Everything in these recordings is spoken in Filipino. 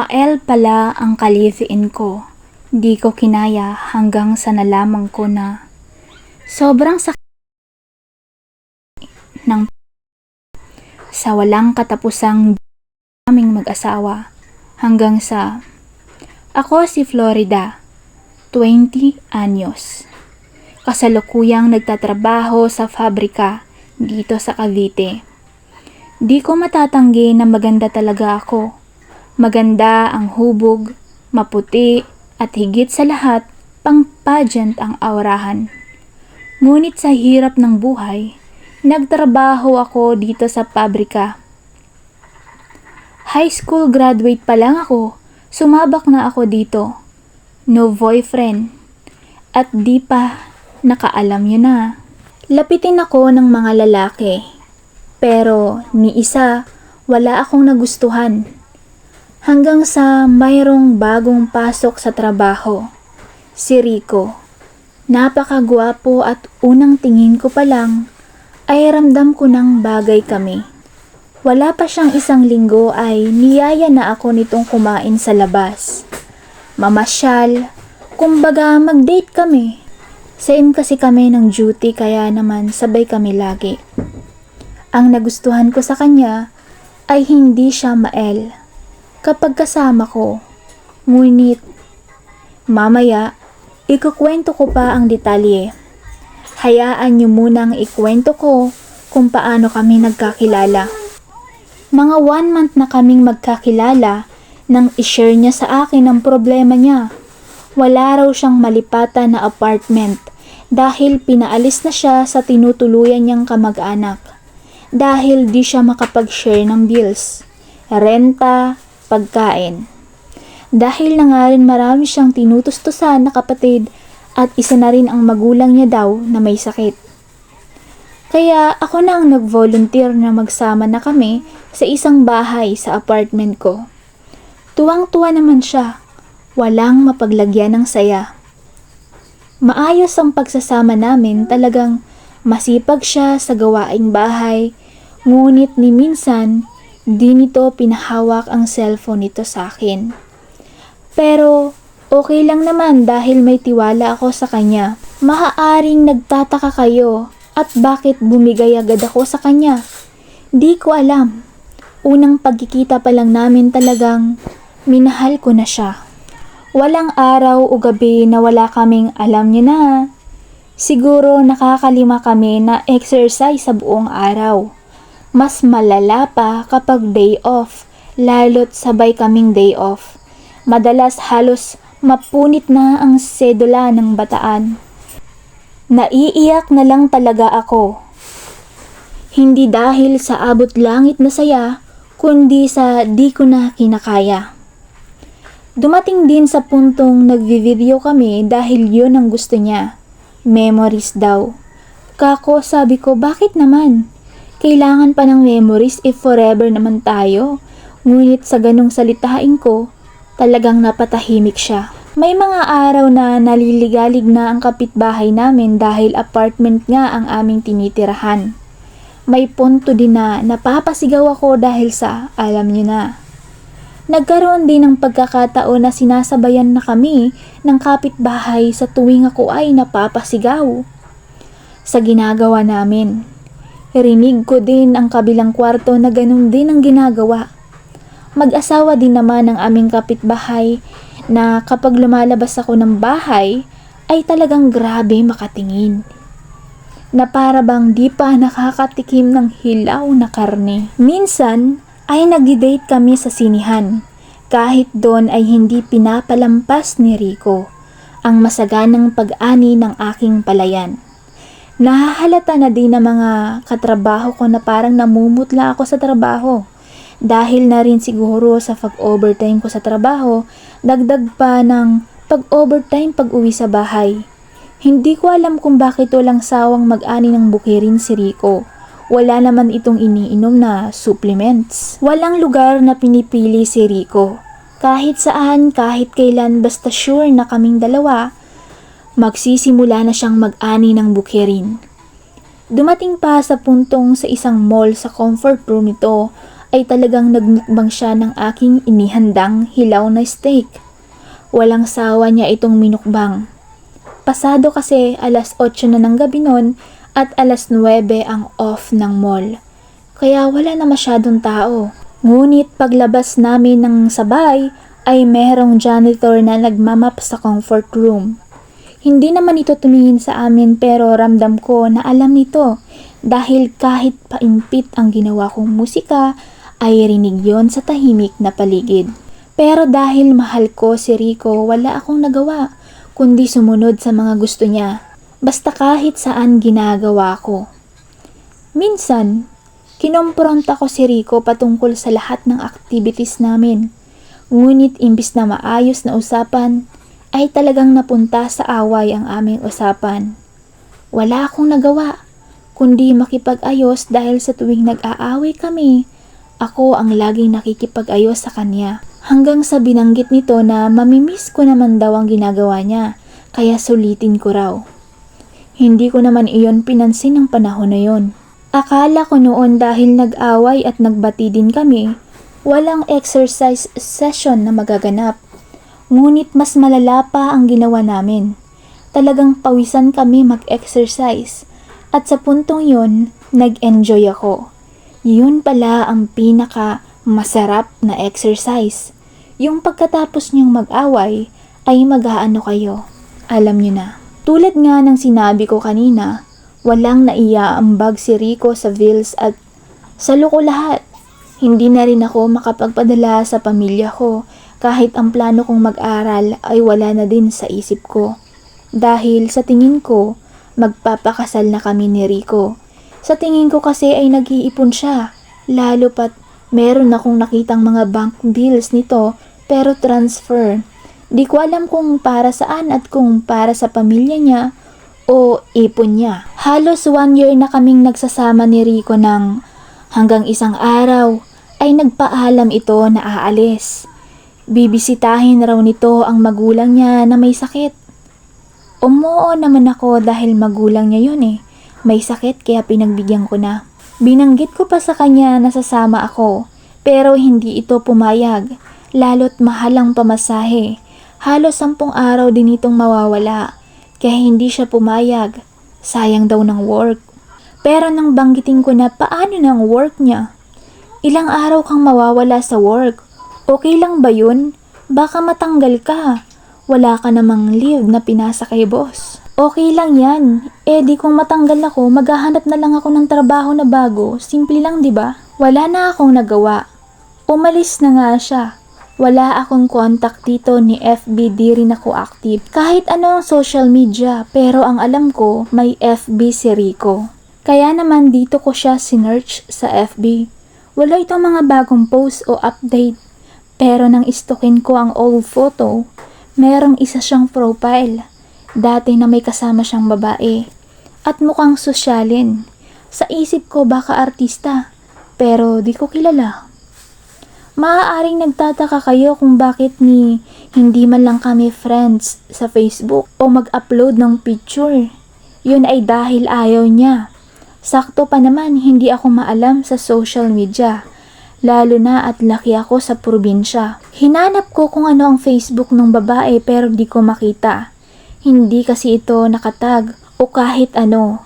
Mael pala ang kalifiin ko. Di ko kinaya hanggang sa nalaman ko na sobrang sakit ng sa walang katapusang aming mag-asawa hanggang sa ako si Florida, 20 anyos. Kasalukuyang nagtatrabaho sa fabrika dito sa Cavite. Di ko matatanggi na maganda talaga ako. Maganda ang hubog, maputi at higit sa lahat, pang-pageant ang aurahan. Ngunit sa hirap ng buhay, nagtrabaho ako dito sa pabrika. High school graduate pa lang ako, sumabak na ako dito. No boyfriend. At di pa nakaalam yun na. Lapitin ako ng mga lalaki. Pero ni isa, wala akong nagustuhan. Hanggang sa mayroong bagong pasok sa trabaho. Si Rico. Napakagwapo at unang tingin ko pa lang ay ramdam ko ng bagay kami. Wala pa siyang isang linggo ay niyaya na ako nitong kumain sa labas. Mamasyal, kumbaga mag-date kami. Same kasi kami ng duty kaya naman sabay kami lagi. Ang nagustuhan ko sa kanya ay hindi siya mael kapag kasama ko. Ngunit mamaya, ikukwento ko pa ang detalye. Hayaan niyo munang ikwento ko kung paano kami nagkakilala. Mga 1 month na kaming magkakilala nang i-share niya sa akin ang problema niya. Wala raw siyang malipatan na apartment dahil pinaalis na siya sa tinutuluyan niyang kamag-anak. Dahil di siya makapag-share ng bills, renta, pagkain. Dahil na nga rin marami siyang tinutustusan na kapatid at isa na rin ang magulang niya daw na may sakit. Kaya ako na ang nag-volunteer na magsama na kami sa isang bahay sa apartment ko. Tuwang-tuwa naman siya, walang mapaglagyan ng saya. Maayos ang pagsasama namin, talagang masipag siya sa gawaing bahay, ngunit ni minsan, di nito pinahawak ang cellphone nito sa akin. Pero okay lang naman dahil may tiwala ako sa kanya. Maaaring nagtataka kayo at bakit bumigay agad ako sa kanya. Di ko alam. Unang pagkikita pa lang namin talagang minahal ko na siya. Walang araw o gabi na wala kaming alam niyo na. Siguro nakakalima kami na exercise sa buong araw. Mas malala pa kapag day off, lalo't sabay kaming day off. Madalas halos mapunit na ang sedula ng bataan. Naiiyak na lang talaga ako. Hindi dahil sa abot langit na saya, kundi sa di ko na kinakaya. Dumating din sa puntong nagvi-video kami dahil yun ang gusto niya. Memories daw. Kako, sabi ko, bakit naman? Kailangan pa ng memories if forever naman tayo. Ngunit sa ganong salitain ko, talagang napatahimik siya. May mga araw na naliligalig na ang kapitbahay namin dahil apartment nga ang aming tinitirahan. May punto din na napapasigaw ako dahil sa alam niyo na. Nagkaroon din ng pagkakataon na sinasabayan na kami ng kapitbahay sa tuwing ako ay napapasigaw. Sa ginagawa namin. Rinig ko din ang kabilang kwarto na ganun din ang ginagawa. Mag-asawa din naman ang aming kapitbahay na kapag lumalabas ako ng bahay ay talagang grabe makatingin. Na para bang di pa nakakatikim ng hilaw na karne. Minsan ay nag-date kami sa sinihan. Kahit doon ay hindi pinapalampas ni Rico ang masaganang pag-ani ng aking palayan. Nahahalata na din ng mga katrabaho ko na parang namumutla ako sa trabaho. Dahil na rin siguro sa pag-overtime ko sa trabaho, dagdag pa ng pag-overtime pag-uwi sa bahay. Hindi ko alam kung bakit walang sawang mag-ani ng bukirin si Rico. Wala naman itong iniinom na supplements. Walang lugar na pinipili si Rico. Kahit saan, kahit kailan, basta sure na kaming dalawa, magsisimula na siyang mag-ani ng bukirin. Dumating pa sa puntong sa isang mall sa comfort room nito ay talagang nagmukbang siya ng aking inihandang hilaw na steak. Walang sawa niya itong minukbang. Pasado kasi alas 8 na ng gabi noon at alas 9 ang off ng mall. Kaya wala na masyadong tao. Ngunit paglabas namin ng sabay ay merong janitor na nagmamap sa comfort room. Hindi naman ito tumingin sa amin pero ramdam ko na alam nito dahil kahit paimpit ang ginawa kong musika ay rinig yon sa tahimik na paligid. Pero dahil mahal ko si Rico, wala akong nagawa kundi sumunod sa mga gusto niya, basta kahit saan ginagawa ko. Minsan, kinompronta ko si Rico patungkol sa lahat ng activities namin. Ngunit imbis na maayos na usapan, ay talagang napunta sa away ang aming usapan. Wala akong nagawa, kundi makipag-ayos dahil sa tuwing nag-aaway kami, ako ang laging nakikipag-ayos sa kanya. Hanggang sa binanggit nito na mamimiss ko naman daw ang ginagawa niya, kaya sulitin ko raw. Hindi ko naman iyon pinansin ng panahon na yon. Akala ko noon dahil nag-away at nagbati din kami, walang exercise session na magaganap. Ngunit mas malala pa ang ginawa namin. Talagang pawisan kami mag-exercise. At sa puntong yon, nag-enjoy ako. Yun pala ang pinaka masarap na exercise. Yung pagkatapos niyong mag-away ay mag-aano kayo. Alam niyo na. Tulad nga ng sinabi ko kanina, walang naiaambag si Rico sa bills at sa loko lahat. Hindi na rin ako makapagpadala sa pamilya ko kahit ang plano kong mag-aral ay wala na din sa isip ko. Dahil sa tingin ko, magpapakasal na kami ni Rico. Sa tingin ko kasi ay nag-iipon siya, lalo pat meron akong nakitang mga bank bills nito pero transfer. Di ko alam kung para saan at kung para sa pamilya niya o ipon niya. Halos 1 year na kaming nagsasama ni Rico nang hanggang isang araw ay nagpaalam ito na aalis. Bibisitahin raw nito ang magulang niya na may sakit. Umuo naman ako dahil magulang niya yun eh. May sakit kaya pinagbigyan ko na. Binanggit ko pa sa kanya na sasama ako pero hindi ito pumayag. Lalo't mahal ang pamasahe. Halos 10 araw din itong mawawala. Kaya hindi siya pumayag. Sayang daw ng work. Pero nang banggitin ko na paano ng work niya. Ilang araw kang mawawala sa work. Okay lang ba yun? Baka matanggal ka. Wala ka namang leave na pinasa kay boss. Okay lang yan. Di kung matanggal ako, maghahanap na lang ako ng trabaho na bago. Simple lang, di ba? Wala na akong nagawa. Umalis na nga siya. Wala akong contact dito ni FB, di rin ako active. Kahit ano ang social media, pero ang alam ko, may FB si Rico. Kaya naman dito ko siya sinearch sa FB. Wala itong mga bagong post o update. Pero nang istokin ko ang old photo, merong isa siyang profile. Dati na may kasama siyang babae. At mukhang sosyalin. Sa isip ko baka artista. Pero di ko kilala. Maaaring nagtataka kayo kung bakit hindi man lang kami friends sa Facebook o mag-upload ng picture. Yun ay dahil ayaw niya. Sakto pa naman hindi ako maalam sa social media. Lalo na at laki ako sa probinsya. Hinanap ko kung ano ang Facebook ng babae pero di ko makita. Hindi kasi ito nakatag o kahit ano.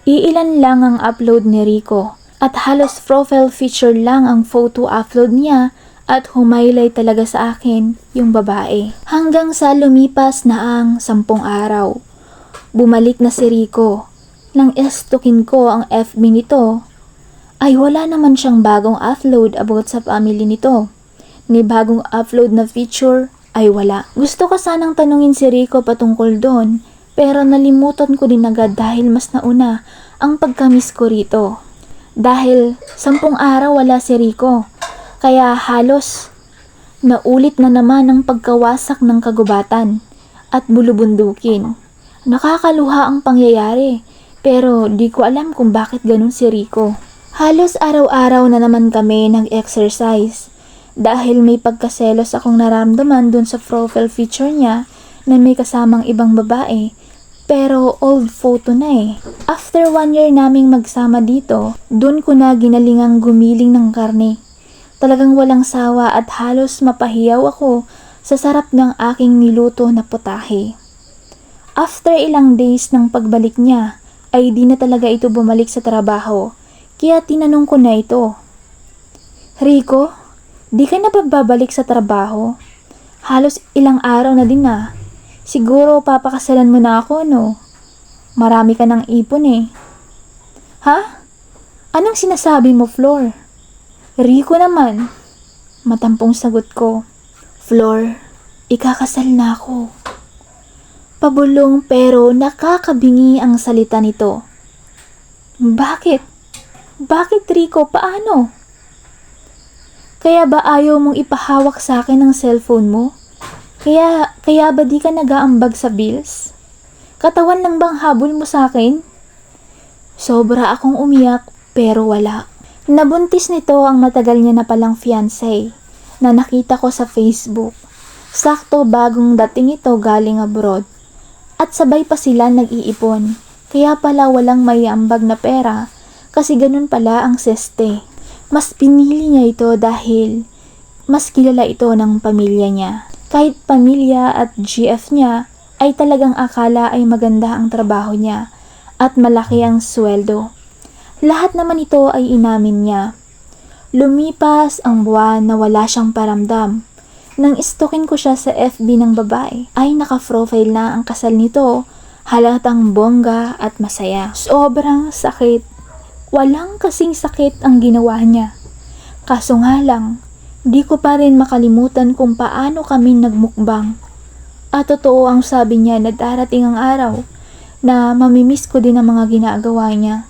Iilan lang ang upload ni Rico at halos profile picture lang ang photo upload niya at humaylay talaga sa akin yung babae. Hanggang sa lumipas na ang 10 araw. Bumalik na si Rico. Nang estukin ko ang FB nito, ay wala naman siyang bagong upload about sa family nito. Ni bagong upload na feature ay wala. Gusto ko sanang tanungin si Rico patungkol doon, pero nalimutan ko din agad dahil mas nauna ang pagkamiss ko rito. Dahil 10 araw wala si Rico, kaya halos naulit na naman ang pagkawasak ng kagubatan at bulubundukin. Nakakaluha ang pangyayari, pero di ko alam kung bakit ganun si Rico. Halos araw-araw na naman kami nag-exercise dahil may pagkaselos akong naramdaman dun sa profile picture niya na may kasamang ibang babae pero old photo na eh. After 1 year naming magsama dito, dun ko na ginalingang gumiling ng karne. Talagang walang sawa at halos mapahiyaw ako sa sarap ng aking niluto na putahe. After ilang days ng pagbalik niya, ay di na talaga ito bumalik sa trabaho, kaya tinanong ko na ito. Rico, di ka na ba babalik sa trabaho? Halos ilang araw na din na. Siguro papakasalan mo na ako, no? Marami ka ng ipon eh. Ha? Anong sinasabi mo, Flor? Rico naman. Matampong sagot ko. Flor, ikakasal na ako. Pabulong pero nakakabingi ang salita nito. Bakit? Bakit, Rico? Paano? Kaya ba ayaw mong ipahawak sa akin ang cellphone mo? Kaya ba di ka nag-aambag sa bills? Katawan lang bang habol mo sa akin? Sobra akong umiyak pero wala. Nabuntis nito ang matagal niya na palang fiancé na nakita ko sa Facebook. Sakto bagong dating ito galing abroad. At sabay pa sila nag-iipon. Kaya pala walang maiambag na pera kasi ganun pala ang seste. Mas pinili niya ito dahil mas kilala ito ng pamilya niya. Kahit pamilya at GF niya ay talagang akala ay maganda ang trabaho niya at malaki ang sweldo. Lahat naman ito ay inamin niya. Lumipas ang buwan na wala siyang paramdam. Nang istokin ko siya sa FB ng babae, ay naka-profile na ang kasal nito, halatang bongga at masaya. Sobrang sakit. Walang kasing sakit ang ginawa niya. Kaso nga lang, di ko pa rin makalimutan kung paano kami nagmukbang. At totoo ang sabi niya na darating ang araw na mamimiss ko din ang mga ginagawa niya.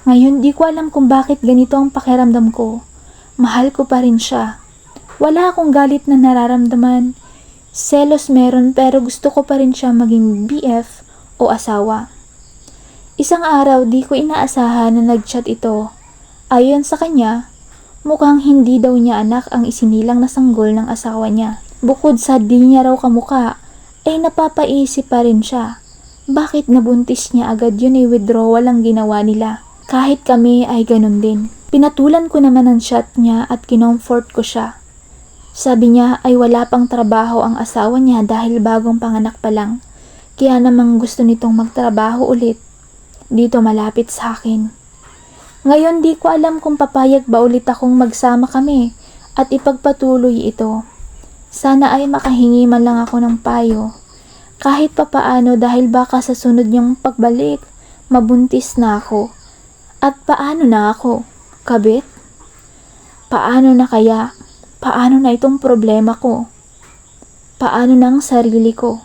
Ngayon di ko alam kung bakit ganito ang pakiramdam ko. Mahal ko pa rin siya. Wala akong galit na nararamdaman. Selos meron pero gusto ko pa rin siya maging BF o asawa. Isang araw di ko inaasahan na nag-chat ito. Ayon sa kanya, mukhang hindi daw niya anak ang isinilang na sanggol ng asawa niya. Bukod sa di niya raw kamuka, ay napapaisip pa rin siya. Bakit nabuntis niya agad yun ay withdrawal ang ginawa nila? Kahit kami ay ganun din. Pinatulan ko naman ang chat niya at kinomfort ko siya. Sabi niya ay wala pang trabaho ang asawa niya dahil bagong panganak pa lang. Kaya namang gusto nitong magtrabaho ulit. Dito malapit sa akin. Ngayon di ko alam kung papayag ba ulit akong magsama kami at ipagpatuloy ito. Sana ay makahingi man lang ako ng payo. Kahit papaano dahil baka sa sunod niyang pagbalik, mabuntis na ako. At paano na ako? Kabit? Paano na kaya? Paano na itong problema ko? Paano na ang sarili ko?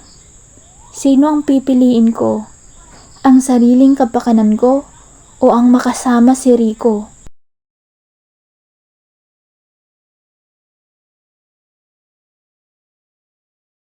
Sino ang pipiliin ko? Ang sariling kapakanan ko o ang makasama si Rico?